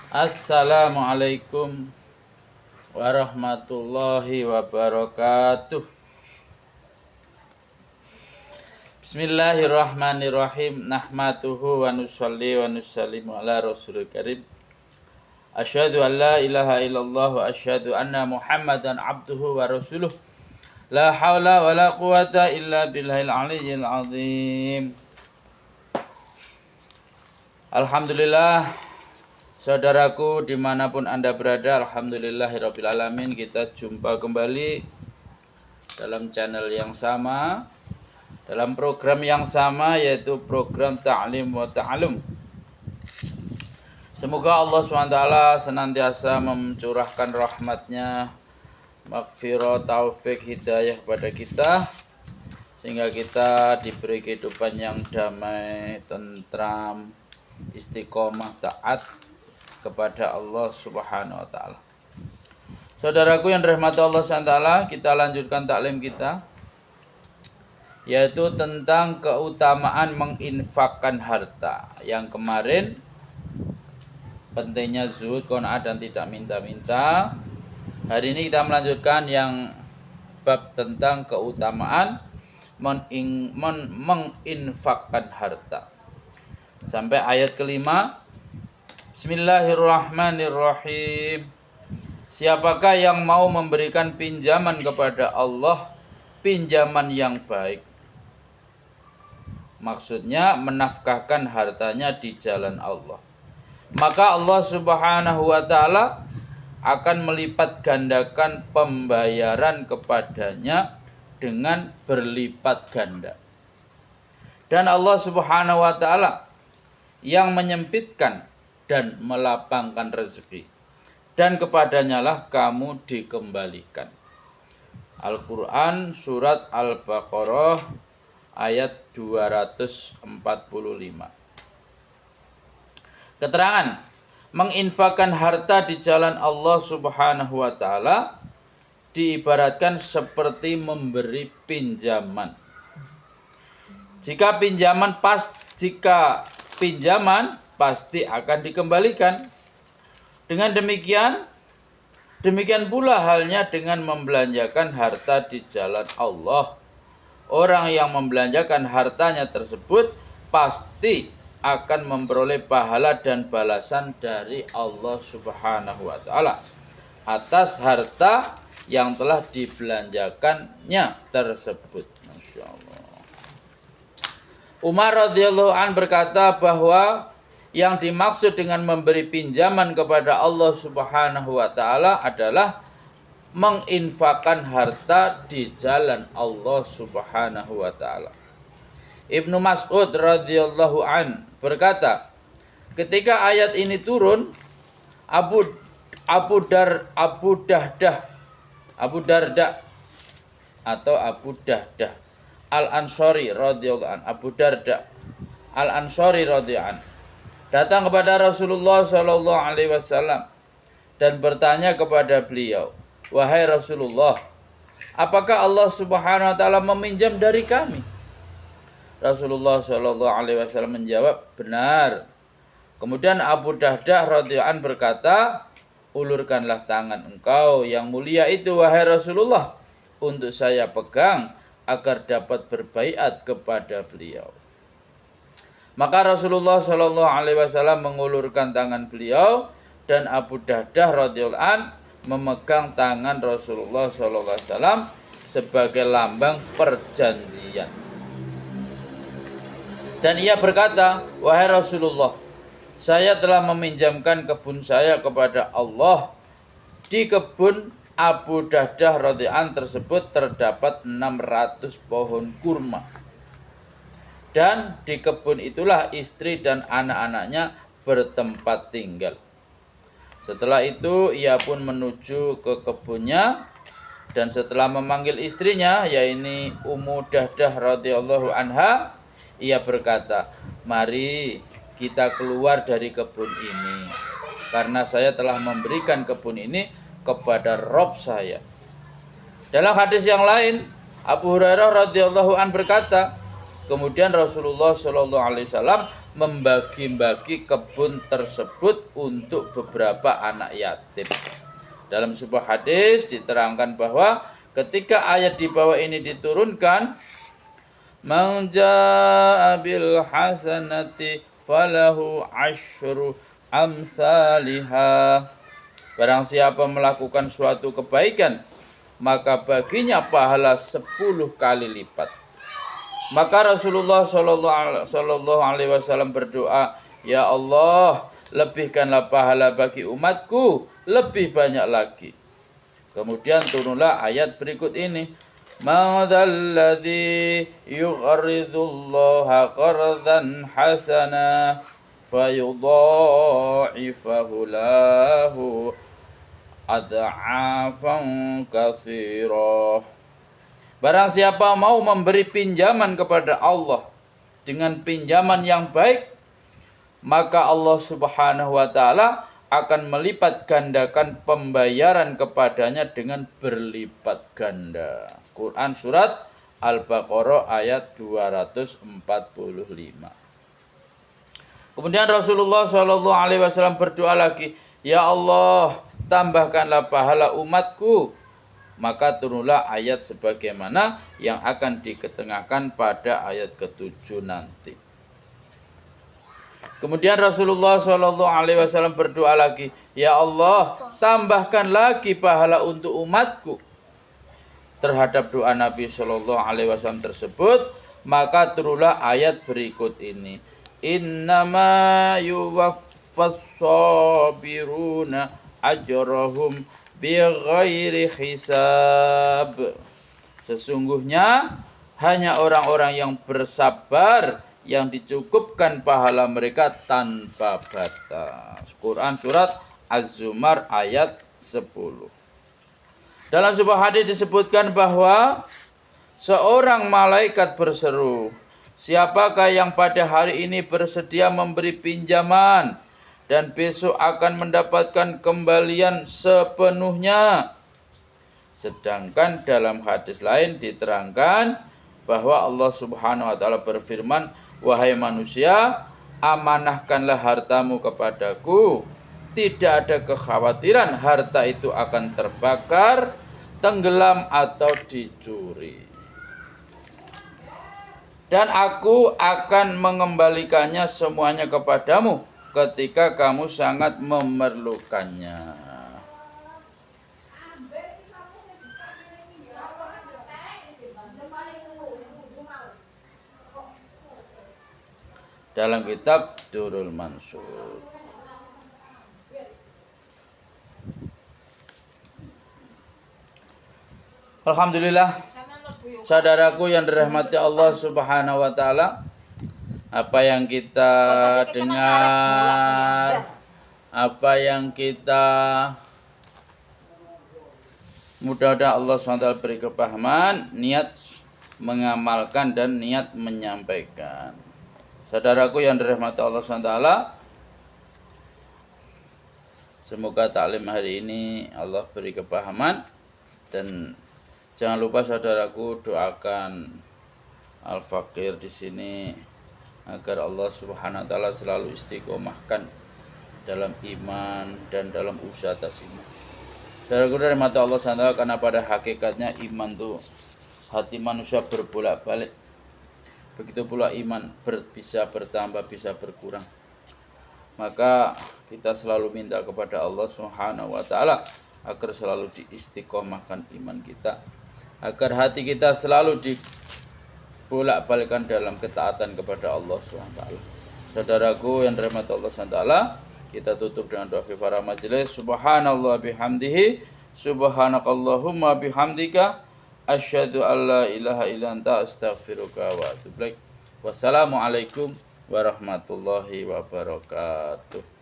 Assalamualaikum warahmatullahi wabarakatuh. Bismillahirrahmanirrahim. Nahmaduhu wa nusalli wa nusallimu ala rasulil karim. Asyhadu an la ilaha illallah wa asyhadu anna Muhammadan abduhu wa rasuluh. La haula wa la quwata illa billahil aliyyil azim. Alhamdulillah, saudaraku dimanapun Anda berada, alhamdulillahirabbil alamin, kita jumpa kembali dalam channel yang sama, dalam program yang sama, yaitu program Ta'lim wa Ta'alum. Semoga Allah SWT senantiasa mencurahkan rahmatnya, maghfirah, taufik, hidayah kepada kita, sehingga kita diberi kehidupan yang damai, tentram, istiqomah, taat kepada Allah Subhanahu wa taala. Saudaraku yang dirahmati Allah Subhanahu wa taala, kita lanjutkan taklim kita, yaitu tentang keutamaan menginfakkan harta. Yang kemarin pentingnya zuhud, qanaah dan tidak minta-minta. Hari ini kita melanjutkan yang bab tentang keutamaan menginfakkan harta. Sampai ayat kelima. Bismillahirrahmanirrahim. Siapakah yang mau memberikan pinjaman kepada Allah, pinjaman yang baik? Maksudnya menafkahkan hartanya di jalan Allah, maka Allah Subhanahu wa taala akan melipat gandakan pembayaran kepadanya dengan berlipat ganda. Dan Allah Subhanahu wa taala yang menyempitkan dan melapangkan rezeki, dan kepadanya lah kamu dikembalikan. Al-Quran surat Al-Baqarah ayat 245. Keterangan menginfakkan harta di jalan Allah Subhanahu wa taala diibaratkan seperti memberi pinjaman. Jika pinjaman pasti akan dikembalikan. Dengan demikian pula halnya dengan membelanjakan harta di jalan Allah. Orang yang membelanjakan hartanya tersebut pasti akan memperoleh pahala dan balasan dari Allah Subhanahu wa taala atas harta yang telah dibelanjakannya tersebut. Masya Allah. Umar radhiyallahu an berkata bahwa yang dimaksud dengan memberi pinjaman kepada Allah Subhanahu wa taala adalah menginfakkan harta di jalan Allah Subhanahu wa taala. Ibnu Mas'ud radhiyallahu an berkata, ketika ayat ini turun, Abu Darda Al-Ansari radhiyallahu an, Abu Darda Al-Ansari radhiyallahu an, datang kepada Rasulullah sallallahu alaihi wasallam dan bertanya kepada beliau, "Wahai Rasulullah, apakah Allah Subhanahu wa taala meminjam dari kami?" Rasulullah sallallahu alaihi wasallam menjawab, "Benar." Kemudian Abu Darda radhiyallahu an berkata, "Ulurkanlah tangan engkau yang mulia itu, wahai Rasulullah, untuk saya pegang agar dapat berbaiat kepada beliau." Maka Rasulullah Shallallahu Alaihi Wasallam mengulurkan tangan beliau dan Abu Dardah radhiyallahu an memegang tangan Rasulullah Shallallahu Alaihi Wasallam sebagai lambang perjanjian. Dan ia berkata, "Wahai Rasulullah, saya telah meminjamkan kebun saya kepada Allah. Di kebun Abu Dardah radhiyallahu an tersebut terdapat 600 pohon kurma. Dan di kebun itulah istri dan anak-anaknya bertempat tinggal." Setelah itu ia pun menuju ke kebunnya, dan setelah memanggil istrinya, yaitu Ummu Dardah radhiyallahu anha, ia berkata, "Mari kita keluar dari kebun ini, karena saya telah memberikan kebun ini kepada Rabb saya." Dalam hadis yang lain, Abu Hurairah radhiyallahu an berkata, kemudian Rasulullah Shallallahu alaihi wasallam membagi-bagi kebun tersebut untuk beberapa anak yatim. Dalam sebuah hadis diterangkan bahwa ketika ayat di bawah ini diturunkan, man jaa bil hasanati falahu asyru amsalihha. Barang siapa melakukan suatu kebaikan, maka baginya pahala 10 kali lipat. Maka Rasulullah Shallallahu Alaihi Wasallam berdoa, ya Allah, lebihkanlah pahala bagi umatku lebih banyak lagi. Kemudian turunlah ayat berikut ini. Ma'adalladzi yuqridullaha qardan hasana fayudha'ifahu lahu ad'afan katsira. Barang siapa mau memberi pinjaman kepada Allah dengan pinjaman yang baik, maka Allah Subhanahu wa taala akan melipat gandakan pembayaran kepadanya dengan berlipat ganda. Quran surat Al-Baqarah ayat 245. Kemudian Rasulullah Shallallahu Alaihi Wasallam berdoa lagi, ya Allah, tambahkanlah pahala umatku. Maka turunlah ayat sebagaimana yang akan diketengahkan pada ayat ke-7 nanti. Kemudian Rasulullah Shallallahu Alaihi Wasallam berdoa lagi, ya Allah, tambahkan lagi pahala untuk umatku. Terhadap doa Nabi Shallallahu Alaihi Wasallam tersebut, maka turunlah ayat berikut ini. Innama yuwaffas sabiruna ajrahum bighairi hisab. Sesungguhnya hanya orang-orang yang bersabar yang dicukupkan pahala mereka tanpa batas. Quran surat Az-Zumar ayat 10. Dalam sebuah hadis disebutkan bahwa seorang malaikat berseru, siapakah yang pada hari ini bersedia memberi pinjaman dan besok akan mendapatkan kembalian sepenuhnya? Sedangkan dalam hadis lain diterangkan bahwa Allah Subhanahu wa taala berfirman, wahai manusia, amanahkanlah hartamu kepadaku. Tidak ada kekhawatiran harta itu akan terbakar, tenggelam atau dicuri. Dan aku akan mengembalikannya semuanya kepadamu ketika kamu sangat memerlukannya. Dalam kitab Durrul Mansur. Alhamdulillah, saudaraku yang dirahmati Allah Subhanahu wa taala, apa yang kita dengar, apa yang kita mudah-mudahan Allah SWT beri kepahaman, niat mengamalkan dan niat menyampaikan. Saudaraku yang dirahmati Allah SWT, semoga taklim hari ini Allah beri kepahaman, dan jangan lupa saudaraku doakan Al-Fakir di sini agar Allah Subhanahu wa taala selalu istiqomahkan dalam iman dan dalam usaha tasimah. Saudaraku dari mata Allah SWT, karena pada hakikatnya iman itu hati manusia berbolak-balik. Begitu pula iman bisa bertambah, bisa berkurang. Maka kita selalu minta kepada Allah Subhanahu wa taala agar selalu diistiqomahkan iman kita, agar hati kita selalu dibolak-balikkan dalam ketaatan kepada Allah SWT. Saudaraku yang dirahmati Allah SWT, kita tutup dengan doa kifaraah majelis. Subhanallah bihamdihi, subhanakallahumma bihamdika, asyhadu an la ilaha illa anta, astaghfiruka wa atubu ilaik. Wassalamualaikum warahmatullahi wabarakatuh.